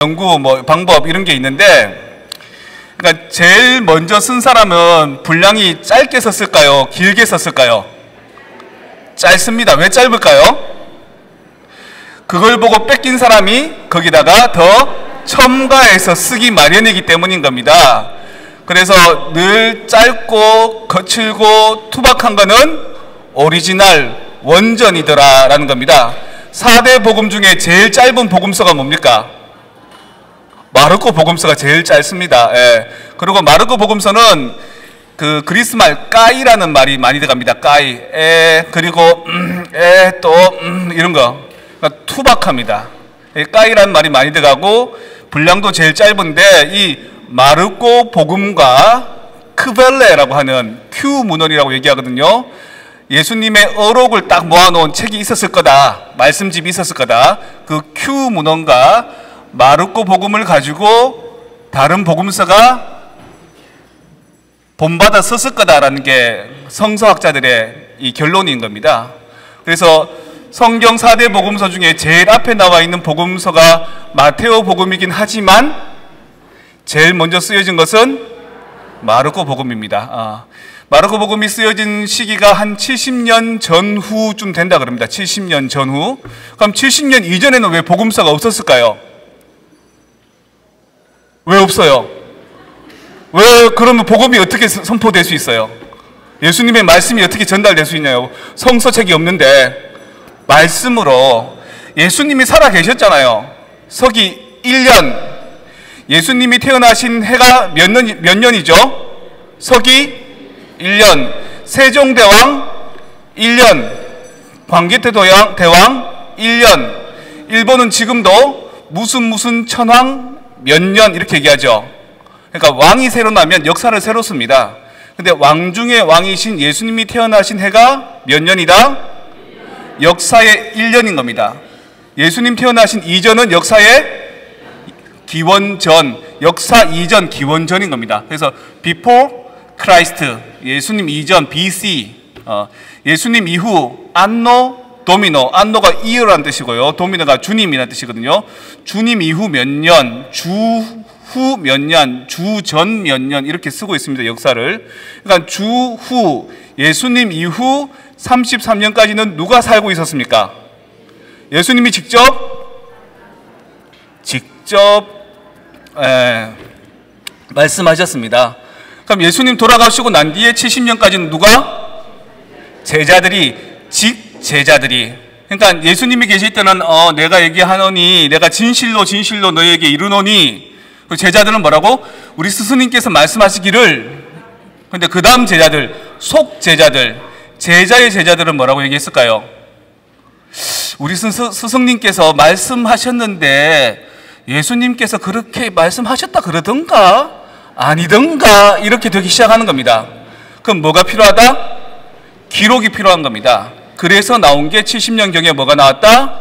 연구 뭐 방법 이런 게 있는데, 그러니까 제일 먼저 쓴 사람은 분량이 짧게 썼을까요? 길게 썼을까요? 짧습니다. 왜 짧을까요? 그걸 보고 뺏긴 사람이 거기다가 더 첨가해서 쓰기 마련이기 때문인 겁니다. 그래서 늘 짧고 거칠고 투박한 거는 오리지널 원전이더라 라는 겁니다. 4대 복음 중에 제일 짧은 복음서가 뭡니까? 마르코 복음서가 제일 짧습니다. 예. 그리고 마르코 복음서는 그 그리스 말 까이라는 말이 많이 들어갑니다. 까이. 그리고 또 이런 거. 그러니까 투박합니다. 까이라는 말이 많이 들어가고 분량도 제일 짧은데, 이 마르코 복음과 크벨레라고 하는 Q 문헌이라고 얘기하거든요. 예수님의 어록을 딱 모아놓은 책이 있었을 거다. 말씀집이 있었을 거다. 그 Q 문헌과 마르코 복음을 가지고 다른 복음서가 본받아 썼을 거다라는 게 성서학자들의 이 결론인 겁니다. 그래서 성경 4대 복음서 중에 제일 앞에 나와 있는 복음서가 마테오 복음이긴 하지만 제일 먼저 쓰여진 것은 마르코 복음입니다. 마르코 복음이 쓰여진 시기가 한 70년 전후쯤 된다 그럽니다. 70년 전후. 그럼 70년 이전에는 왜 복음서가 없었을까요? 왜 없어요? 왜 그러면 복음이 어떻게 선포될 수 있어요? 예수님의 말씀이 어떻게 전달될 수 있냐요? 성서책이 없는데 말씀으로. 예수님이 살아 계셨잖아요. 서기 1년. 예수님이 태어나신 해가 몇 년이죠? 서기 1년. 세종대왕 1년. 광개토 대왕 1년. 일본은 지금도 무슨 천황 몇 년 이렇게 얘기하죠. 그러니까 왕이 새로 나면 역사를 새로 씁니다. 근데 왕 중에 왕이신 예수님이 태어나신 해가 몇 년이다? 역사의 1년인 겁니다. 예수님 태어나신 이전은 역사의 기원전, 역사 이전 기원전인 겁니다. 그래서 before Christ, 예수님 이전 BC, 예수님 이후 안노 도미노, 안노가 이어라는 뜻이고요. 도미노가 주님이라는 뜻이거든요. 주님 이후 몇 년, 주 후 몇 년, 주 전 몇 년 이렇게 쓰고 있습니다. 역사를. 그러니까 주 후, 예수님 이후 33년까지는 누가 살고 있었습니까? 예수님이 직접 말씀하셨습니다. 그럼 예수님 돌아가시고 난 뒤에 70년까지는 누가? 제자들이, 제자들이. 그러니까 예수님이 계실 때는 내가 얘기하노니, 내가 진실로 너에게 이르노니, 제자들은 뭐라고? 우리 스승님께서 말씀하시기를. 근데 그 다음 제자들, 속제자들, 제자의 제자들은 뭐라고 얘기했을까요? 우리 스승님께서 말씀하셨는데 예수님께서 그렇게 말씀하셨다 그러던가 아니던가 이렇게 되기 시작하는 겁니다. 그럼 뭐가 필요하다? 기록이 필요한 겁니다. 그래서 나온 게 70년경에 뭐가 나왔다?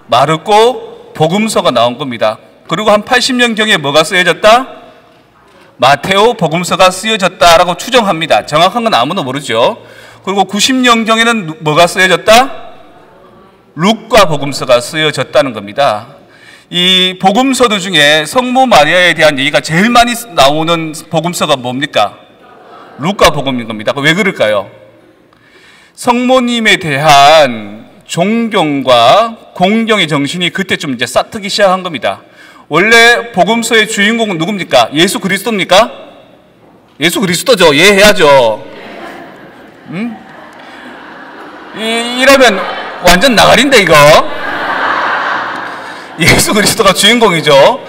마르코 복음서가 나온 겁니다. 그리고 한 80년경에 뭐가 쓰여졌다? 마테오 복음서가 쓰여졌다라고 추정합니다. 정확한 건 아무도 모르죠. 그리고 90년경에는 뭐가 쓰여졌다? 루카 복음서가 쓰여졌다는 겁니다. 이 복음서들 중에 성모 마리아에 대한 얘기가 제일 많이 나오는 복음서가 뭡니까? 루카 복음인 겁니다. 왜 그럴까요? 성모님에 대한 존경과 공경의 정신이 그때쯤 이제 싹트기 시작한 겁니다. 원래 복음서의 주인공은 누굽니까? 예수 그리스도입니까? 예수 그리스도죠. 이해해야죠. 이러면 완전 나가린데 이거. 예수 그리스도가 주인공이죠.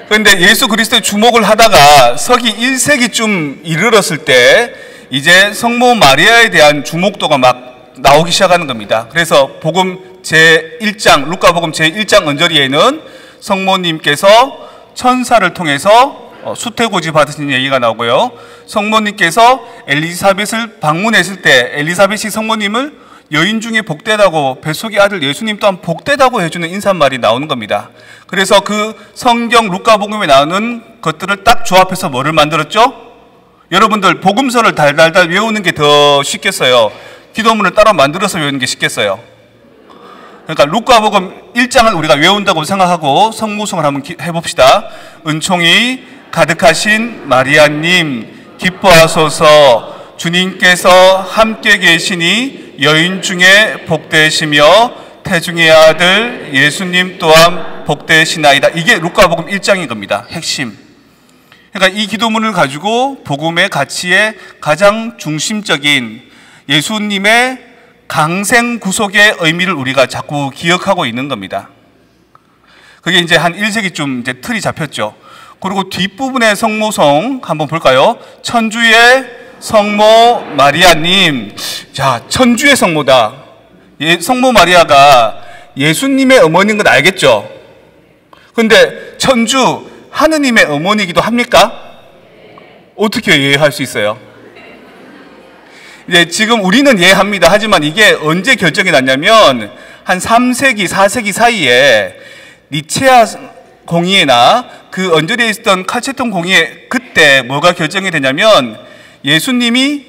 그런데 예수 그리스도의 주목을 하다가 서기 1세기쯤 이르렀을 때 이제 성모 마리아에 대한 주목도가 막 나오기 시작하는 겁니다. 그래서 복음 제1장, 루카복음 제1장 언저리에는 성모님께서 천사를 통해서 수태고지 받으신 얘기가 나오고요. 성모님께서 엘리사벳을 방문했을 때 엘리사벳이 성모님을 여인 중에 복되다고, 뱃속의 아들 예수님 또한 복되다고 해주는 인사말이 나오는 겁니다. 그래서 그 성경 루카복음에 나오는 것들을 딱 조합해서 뭐를 만들었죠? 여러분들 복음서를 달달달 외우는 게 더 쉽겠어요? 기도문을 따로 만들어서 외우는 게 쉽겠어요? 그러니까 루카복음 1장을 우리가 외운다고 생각하고 성모성을 한번 해봅시다. 은총이 가득하신 마리아님 기뻐하소서. 주님께서 함께 계시니 여인 중에 복되시며 태중의 아들 예수님 또한 복되시나이다. 이게 루카복음 1장인 겁니다. 핵심. 그러니까 이 기도문을 가지고 복음의 가치의 가장 중심적인 예수님의 강생 구속의 의미를 우리가 자꾸 기억하고 있는 겁니다. 그게 이제 한 1세기쯤 이제 틀이 잡혔죠. 그리고 뒷부분의 성모성 한번 볼까요? 천주의 성모 마리아님. 자, 천주의 성모다. 성모 마리아가 예수님의 어머니인 건 알겠죠? 근데 천주, 하느님의 어머니이기도 합니까? 어떻게 이해할 수 있어요? 이제 지금 우리는 이해합니다. 하지만 이게 언제 결정이 났냐면 한 3세기, 4세기 사이에 니체아 공의회나 그 언저리에 있었던 칼체톤 공의회, 그때 뭐가 결정이 되냐면 예수님이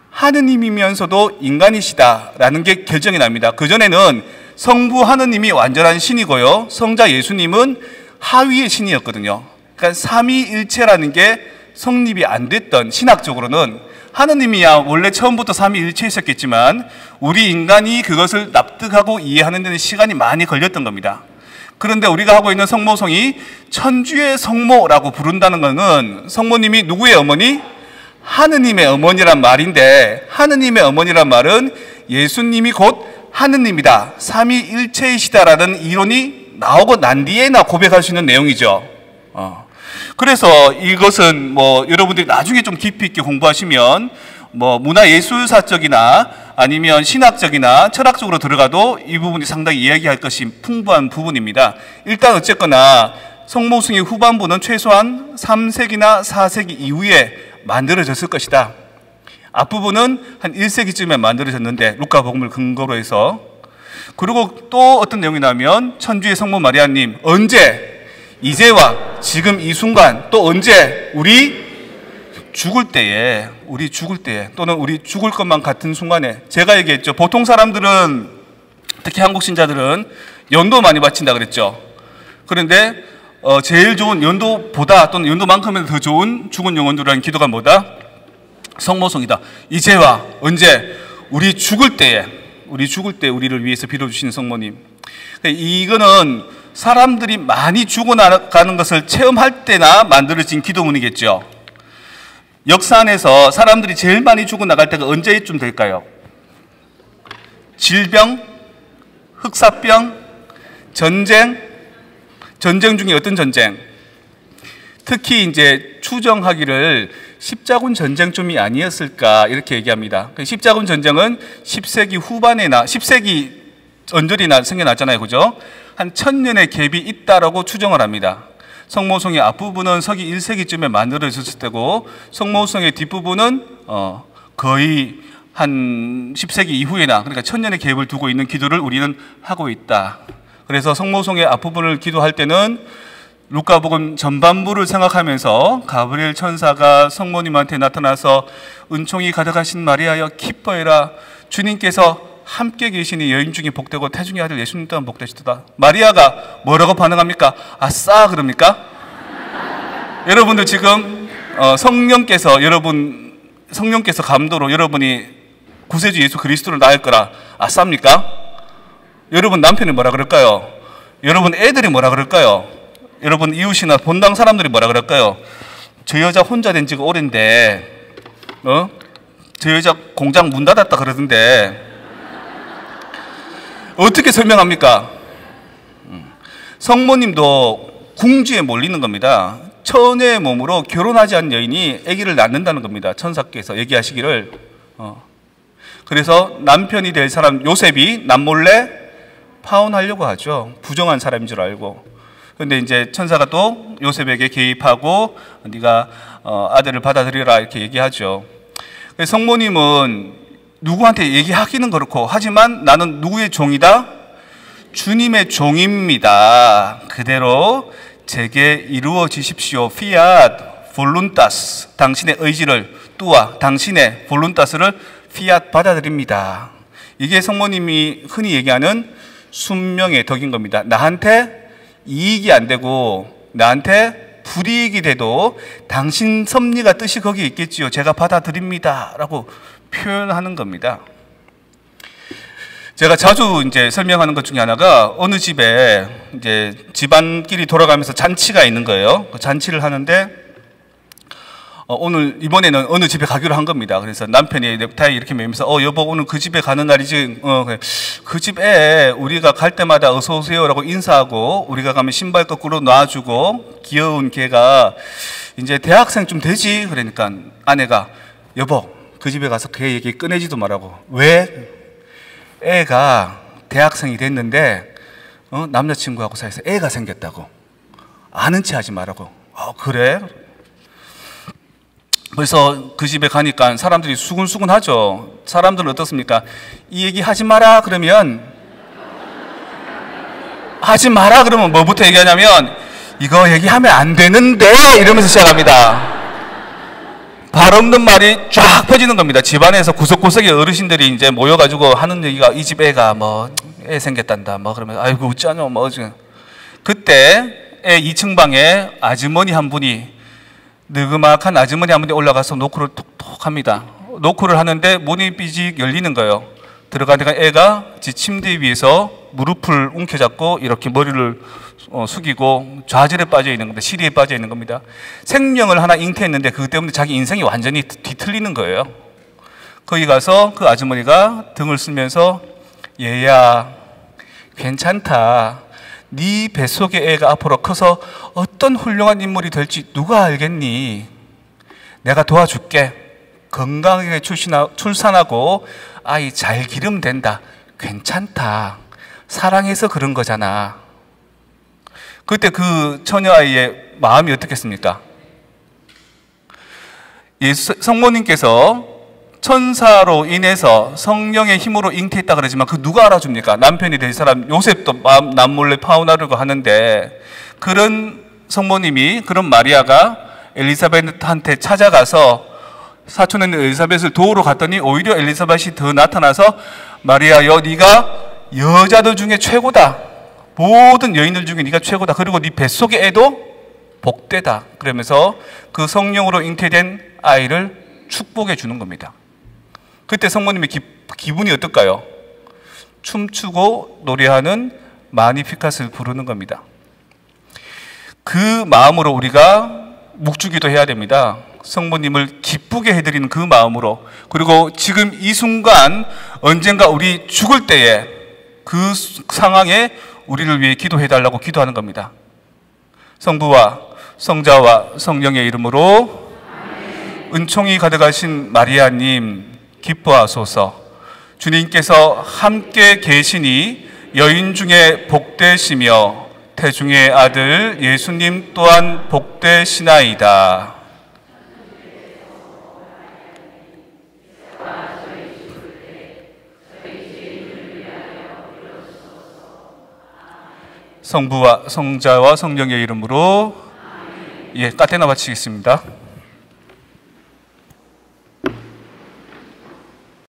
하느님이면서도 인간이시다라는 게 결정이 납니다. 그전에는 성부 하느님이 완전한 신이고요, 성자 예수님은 하위의 신이었거든요. 그러니까 삼위일체라는 게 성립이 안 됐던, 신학적으로는 하느님이야 원래 처음부터 삼위일체였었겠지만 우리 인간이 그것을 납득하고 이해하는 데는 시간이 많이 걸렸던 겁니다. 그런데 우리가 하고 있는 성모성이 천주의 성모라고 부른다는 것은 성모님이 누구의 어머니? 하느님의 어머니란 말인데, 하느님의 어머니란 말은 예수님이 곧 하느님이다, 삼위일체이시다라는 이론이 나오고 난 뒤에나 고백할 수 있는 내용이죠. 그래서 이것은 뭐 여러분들이 나중에 좀 깊이 있게 공부하시면 뭐 문화예술사적이나 아니면 신학적이나 철학적으로 들어가도 이 부분이 상당히 이야기할 것이 풍부한 부분입니다. 일단 어쨌거나 성모성의 후반부는 최소한 3세기나 4세기 이후에 만들어졌을 것이다. 앞부분은 한 1세기쯤에 만들어졌는데, 루카복음을 근거로 해서. 그리고 또 어떤 내용이 나오면 천주의 성모 마리아님, 언제? 이제와 지금 이 순간. 또 언제? 우리 죽을 때에, 또는 우리 죽을 것만 같은 순간에. 제가 얘기했죠. 보통 사람들은, 특히 한국 신자들은 연도 많이 바친다 그랬죠. 그런데 제일 좋은, 연도보다 또는 연도만큼은 더 좋은 죽은 영혼들이라는 기도가 뭐다? 성모성이다. 이제와 언제? 우리 죽을 때에, 우리를 위해서 빌어주시는 성모님. 이거는 사람들이 많이 죽어나가는 것을 체험할 때나 만들어진 기도문이겠죠. 역사 안에서 사람들이 제일 많이 죽어나갈 때가 언제쯤 될까요? 질병, 흑사병, 전쟁 중에 어떤 전쟁? 특히 이제 추정하기를 십자군 전쟁쯤이 아니었을까 이렇게 얘기합니다. 십자군 전쟁은 10세기 후반에나 10세기 언저리나 생겨났잖아요, 그죠? 한 1000년의 갭이 있다라고 추정을 합니다. 성모성의 앞부분은 서기 1세기쯤에 만들어졌을 때고, 성모성의 뒷부분은 거의 한 10세기 이후에나, 그러니까 1000년의 갭을 두고 있는 기도를 우리는 하고 있다. 그래서 성모성의 앞부분을 기도할 때는 루카복음 전반부를 생각하면서 가브리엘 천사가 성모님한테 나타나서 은총이 가득하신 마리아여 기뻐해라, 주님께서 함께 계시니 여인 중에 복되고 태중의 아들 예수님 또한 복되시도다. 마리아가 뭐라고 반응합니까? 아싸 그럽니까? 여러분들 지금 성령께서 감도로 여러분이 구세주 예수 그리스도를 낳을 거라 아싸입니까? 여러분 남편이 뭐라 그럴까요? 여러분 애들이 뭐라 그럴까요? 여러분 이웃이나 본당 사람들이 뭐라 그럴까요? 저 여자 혼자 된 지가 오랜데 저 여자 공장 문 닫았다 그러던데 어떻게 설명합니까? 성모님도 궁지에 몰리는 겁니다. 처녀의 몸으로 결혼하지 않은 여인이 아기를 낳는다는 겁니다. 천사께서 얘기하시기를. 그래서 남편이 될 사람 요셉이 남몰래 파혼하려고 하죠. 부정한 사람인 줄 알고. 그런데 이제 천사가 또 요셉에게 개입하고 네가 아들을 받아들여라 이렇게 얘기하죠. 성모님은 누구한테 얘기하기는 그렇고, 하지만 나는 누구의 종이다? 주님의 종입니다. 그대로 제게 이루어지십시오. 피앗 볼룬타스, 당신의 의지를 뚜아, 당신의 볼룬타스를 피앗 받아들입니다. 이게 성모님이 흔히 얘기하는 순명의 덕인 겁니다. 나한테 이익이 안 되고 나한테 불이익이 돼도 당신 섭리가 뜻이 거기에 있겠지요. 제가 받아들입니다. 라고 표현하는 겁니다. 제가 자주 이제 설명하는 것 중에 하나가 어느 집에 이제 집안끼리 돌아가면서 잔치가 있는 거예요. 그 잔치를 하는데 오늘 이번에는 어느 집에 가기로 한 겁니다. 그래서 남편이 넥타이 이렇게 매면서 여보 오늘 그 집에 가는 날이지. 그 집에 우리가 갈 때마다 어서 오세요라고 인사하고 우리가 가면 신발 거꾸로 놔주고 귀여운 걔가 이제 대학생 좀 되지. 그러니까 아내가 여보 그 집에 가서 걔 얘기 꺼내지도 말라고. 왜? 애가 대학생이 됐는데 남자친구하고 사이에서 애가 생겼다고. 아는 체 하지 말라고. 그래? 그래서 그 집에 가니까 사람들이 수근수근 하죠. 사람들은 어떻습니까? 이 얘기 하지 마라 그러면 하지 마라 그러면 뭐부터 얘기하냐면 이거 얘기하면 안 되는데 이러면서 시작합니다. 발 없는 말이 쫙 퍼지는 겁니다. 집안에서 구석구석에 어르신들이 이제 모여가지고 하는 얘기가 이 집 애가 뭐 애 생겼단다 뭐 그러면 아이고 어쩌냐 뭐 그때 애 2층 방에 아주머니 한 분이 느그막한 아주머니 한 분이 올라가서 노크를 톡톡 합니다. 노크를 하는데 문이 삐직 열리는 거예요. 들어가니까 애가 지 침대 위에서 무릎을 움켜잡고 이렇게 머리를 숙이고 좌절에 빠져 있는 겁니다. 시리에 빠져 있는 겁니다. 생명을 하나 잉태했는데 그것 때문에 자기 인생이 완전히 뒤틀리는 거예요. 거기 가서 그 아주머니가 등을 쓰면서 얘야 괜찮다. 네 뱃속의 애가 앞으로 커서 어떤 훌륭한 인물이 될지 누가 알겠니? 내가 도와줄게. 건강하게 출산하고 아이 잘 기르면 된다. 괜찮다. 사랑해서 그런 거잖아. 그때 그 처녀아이의 마음이 어떻겠습니까? 성모님께서 천사로 인해서 성령의 힘으로 잉태했다 그러지만 그 누가 알아줍니까? 남편이 될 사람 요셉도 남몰래 파혼하려고 하는데 그런 성모님이 그런 마리아가 엘리사벳한테 찾아가서 사촌인 엘리사벳을 도우러 갔더니 오히려 엘리사벳이 더 나타나서 마리아여 네가 여자들 중에 최고다. 모든 여인들 중에 네가 최고다. 그리고 네 뱃속의 애도 복되다. 그러면서 그 성령으로 잉태된 아이를 축복해 주는 겁니다. 그때 성모님의 기분이 어떨까요? 춤추고 노래하는 마니피카스를 부르는 겁니다. 그 마음으로 우리가 묵주기도 해야 됩니다. 성모님을 기쁘게 해드리는 그 마음으로. 그리고 지금 이 순간 언젠가 우리 죽을 때에 그 상황에 우리를 위해 기도해달라고 기도하는 겁니다. 성부와 성자와 성령의 이름으로 은총이 가득하신 마리아님 기뻐하소서. 주님께서 함께 계시니 여인 중에 복되시며 태중의 아들 예수님 또한 복되시나이다. 성부와 성자와 성령의 이름으로 까테나 바치겠습니다.